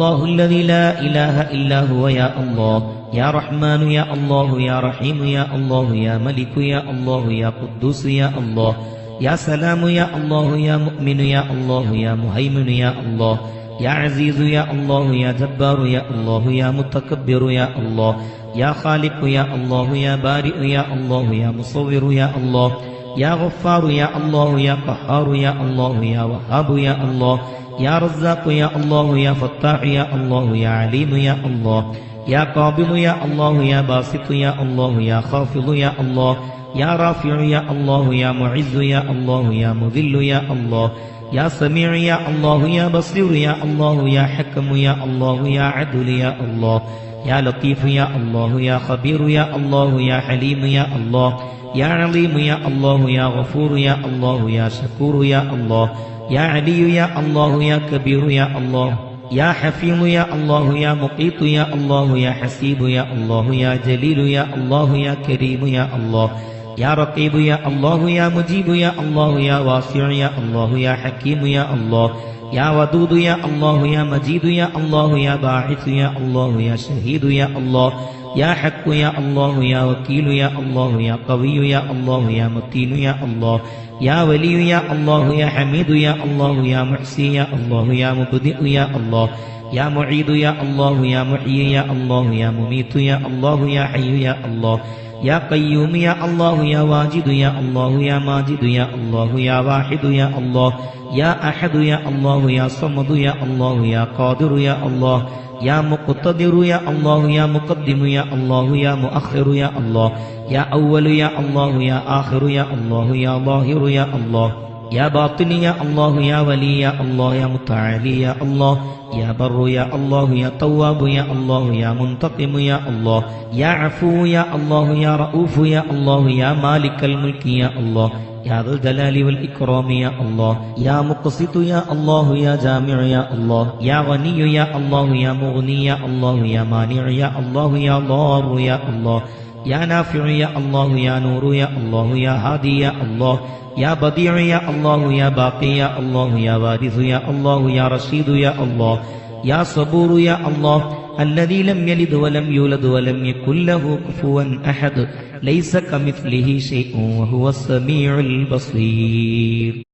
الله الذي لا إله إلا هو يا الله يا رحمن يا الله يا رحيم يا الله يا ملك يا الله يا قدوس يا الله يا سلام يا الله يا مؤمن يا الله يا مهيمن يا الله يا عزيز يا الله يا جبار يا الله يا متكبر يا الله يا خالق يا الله يا بارئ يا الله يا مصور يا الله يا غفار يا الله يا قهار يا الله يا وهاب يا الله يا رزاق يا الله يا فتاح يا الله يا عليم يا الله يا قابض يا الله يا باسط يا الله يا خافض يا الله يا رافع يا الله يا معز يا الله يا مذل يا الله يا سميع يا الله يا بصير يا الله يا حكم يا الله يا عدل يا الله يا لطيف يا الله يا خبير يا الله يا حليم يا الله يا عليم يا الله يا غفور يا الله يا شكور يا الله يا علي يا الله يا كبير يا الله يا حفيظ يا الله يا مقيت يا الله يا حسيب يا الله يا جليل يا الله يا كريم يا الله يا رقيب يا الله يا مجيب يا الله يا واسع يا الله يا حكيم يا الله يا ودود يا الله يا مجيد يا الله يا باعث يا الله يا شهيد يا الله يا حق يا الله يا وكيل يا الله يا قوي يا الله يا متين يا الله يا ولي يا الله يا حميد يا الله يا محسي يا الله يا مبدئ يا الله يا معيد يا الله يا محيي يا الله يا مميت يا الله يا حي يا الله يا قيوم يا الله يا واجد يا الله يا ماجد يا الله يا واحد يا الله يا أحد يا الله يا صمد يا الله يا قادر يا الله يا مقتدر يا الله يا مقدم يا الله يا مؤخر يا الله يا أول يا الله يا آخر يا الله يا ظاهر يا الله يا باطن يا الله يا ولي يا الله يا متعالي يا الله يا بر يا الله يا تواب يا الله يا منتقم يا الله يا عفو يا الله يا رؤوف يا الله يا مالك الملك يا الله يا ذا الجلال والإكرام يا الله يا مقسط يا الله يا جامع يا الله يا غني يا الله يا مغني يا الله يا مانع يا الله يا ضار يا الله يا نافع يا الله يا نور يا الله يا هادي يا الله يا بديع يا الله يا باقي يا الله يا وارث يا الله يا رشيد يا الله يا صبور يا الله الذي لم يلد ولم يولد ولم يكن له كفوا أحد ليس كمثله شيء وهو السميع البصير.